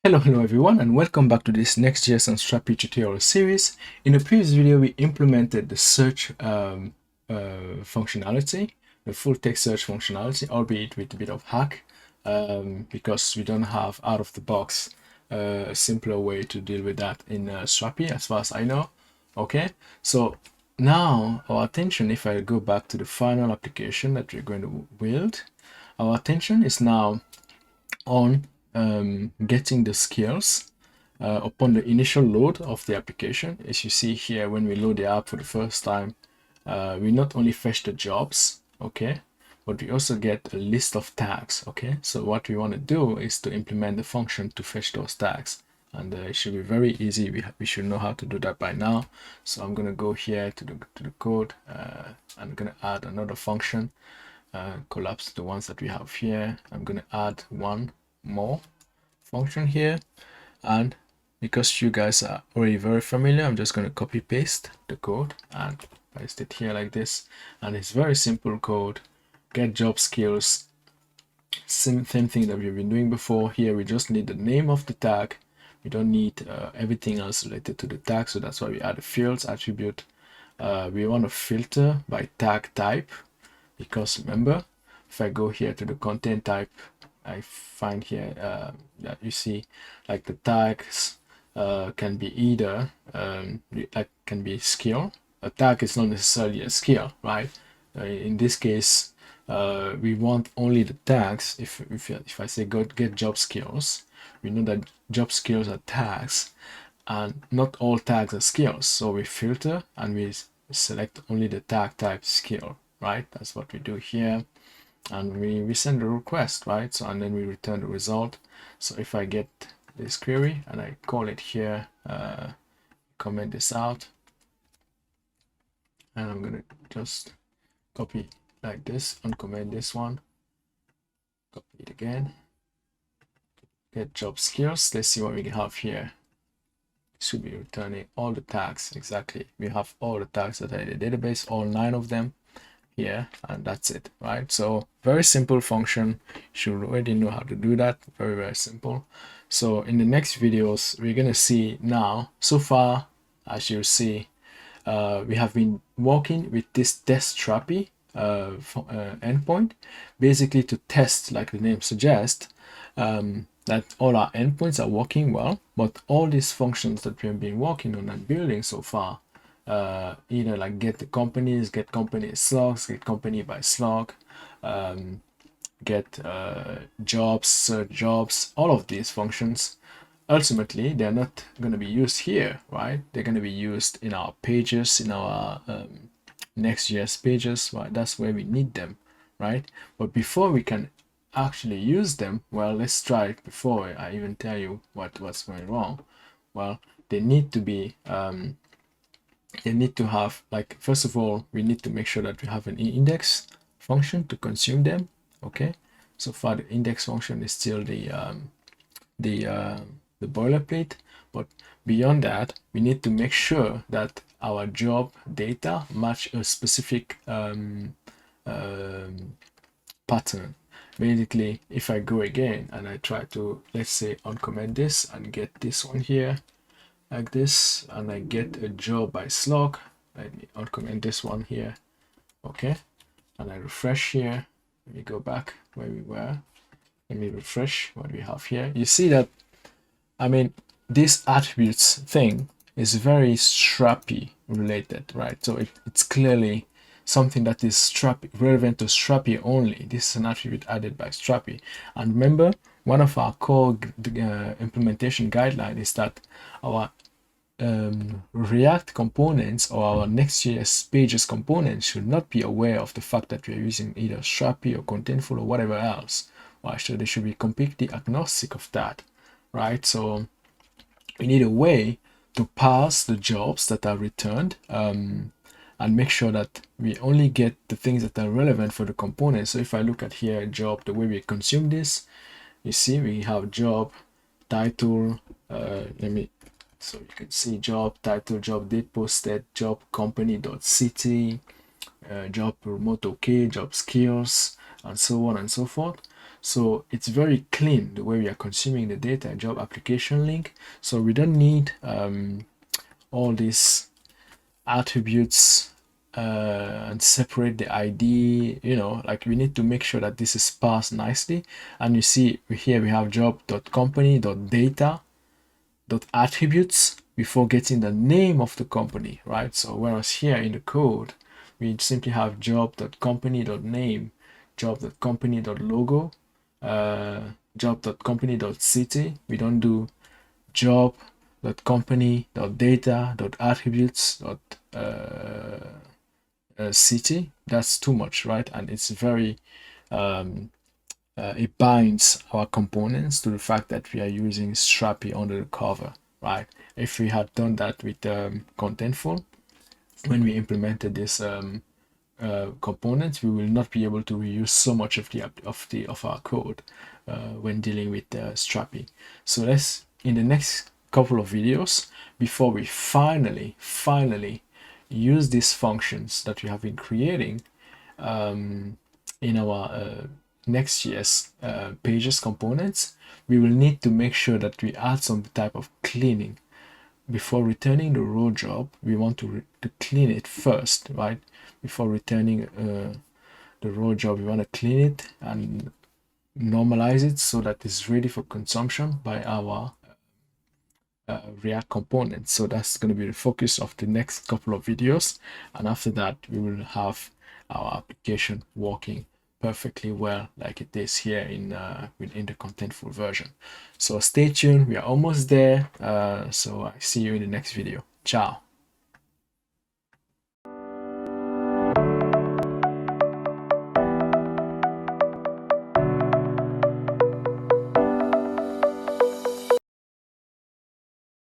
Hello everyone, and welcome back to this Next.js and Strapi tutorial series. In the previous video, we implemented the search functionality, the full text search functionality, albeit with a bit of hack, because we don't have out of the box a simpler way to deal with that in Strapi, as far as I know. Okay, so now our attention, if I go back to the final application that we're going to build, our attention is now on getting the skills upon the initial load of the application. As you see here, when we load the app for the first time, we not only fetch the jobs, okay, but we also get a list of tags, okay. So what we want to do is to implement the function to fetch those tags, and it should be very easy. We should know how to do that by now. So I'm going to go here to the code. I'm going to add another function, collapse the ones that we have here. I'm going to add one more function here, and because you guys are already very familiar, I'm just going to copy paste the code and paste it here like this. And it's very simple code. Get job skills, same thing that we've been doing before. Here we just need the name of the tag. We don't need everything else related to the tag, so that's why we add a fields attribute. We want to filter by tag type, because remember, if I go here to the content type, I find here that you see like the tags can be either like can be skill. A tag is not necessarily a skill, right? In this case, we want only the tags. If I say go get job skills, we know that job skills are tags, and not all tags are skills. So we filter and we select only the tag type skill, right? That's what we do here. And we send a request, right? So, and then we return the result. So if I get this query and I call it here, comment this out, and I'm gonna just copy like this, uncomment this one, copy it again, get job skills. Let's see what we have here. Should be returning all the tags. Exactly, we have all the tags that are in the database, all 9 of them here, and that's it, right? So very simple function. You should already know how to do that. Very simple. So in the next videos, we're gonna see now, so far, as you see, we have been working with this test Strapi endpoint, basically to test, like the name suggests, that all our endpoints are working well. But all these functions that we have been working on and building so far, either like get the companies, get company slogs, get company by slog, get jobs, search jobs, all of these functions, ultimately they're not going to be used here, right? They're going to be used in our pages, in our Next.js pages, right? That's where we need them, right? But before we can actually use them, well, let's try it before I even tell you what's going wrong. Well, they need to be they need to have, like, first of all, we need to make sure that we have an index function to consume them, okay? So far the index function is still the boilerplate, but beyond that, we need to make sure that our job data match a specific pattern. Basically, if I go again and I try to, let's say, uncomment this and get this one here like this, and I get a job by slog, let me uncomment this one here, okay, and I refresh here. Let me go back where we were. Let me refresh what we have here. You see that, I mean, this attributes thing is very Strapi related, right? So it's clearly something that is Strapi, relevant to Strapi only. This is an attribute added by Strapi. And remember, one of our core implementation guidelines is that our React components or our Next.js pages components should not be aware of the fact that we are using either Strapi or Contentful or whatever else. Well, actually, they should be completely agnostic of that, right? So we need a way to parse the jobs that are returned and make sure that we only get the things that are relevant for the component. So if I look at here, job, the way we consume this, you see we have job, title, so you can see job, title, job date posted, job company.city, job remote okay, job skills, and so on and so forth. So it's very clean the way we are consuming the data. Job application link. So we don't need all these attributes and separate the ID, like we need to make sure that this is parsed nicely. And you see here we have job.company.data.attributes before getting the name of the company, right? So whereas here in the code, we simply have job.company.name, job.company.logo, job.company.city. We don't do job.company.data.attributes.city. That's too much, right? And it's very it binds our components to the fact that we are using Strapi under the cover, right? If we had done that with Contentful, when we implemented this components, we will not be able to reuse so much of our code when dealing with Strapi. So let's, in the next couple of videos, before we finally use these functions that we have been creating in our Next.js pages components, we will need to make sure that we add some type of cleaning. Before returning the raw job, we want to clean it first, right? Before returning the raw job, we want to clean it and normalize it so that it's ready for consumption by our React components. So that's going to be the focus of the next couple of videos, and after that we will have our application working perfectly well like it is here within the Contentful version. So stay tuned, we are almost there. So I see you in the next video. Ciao.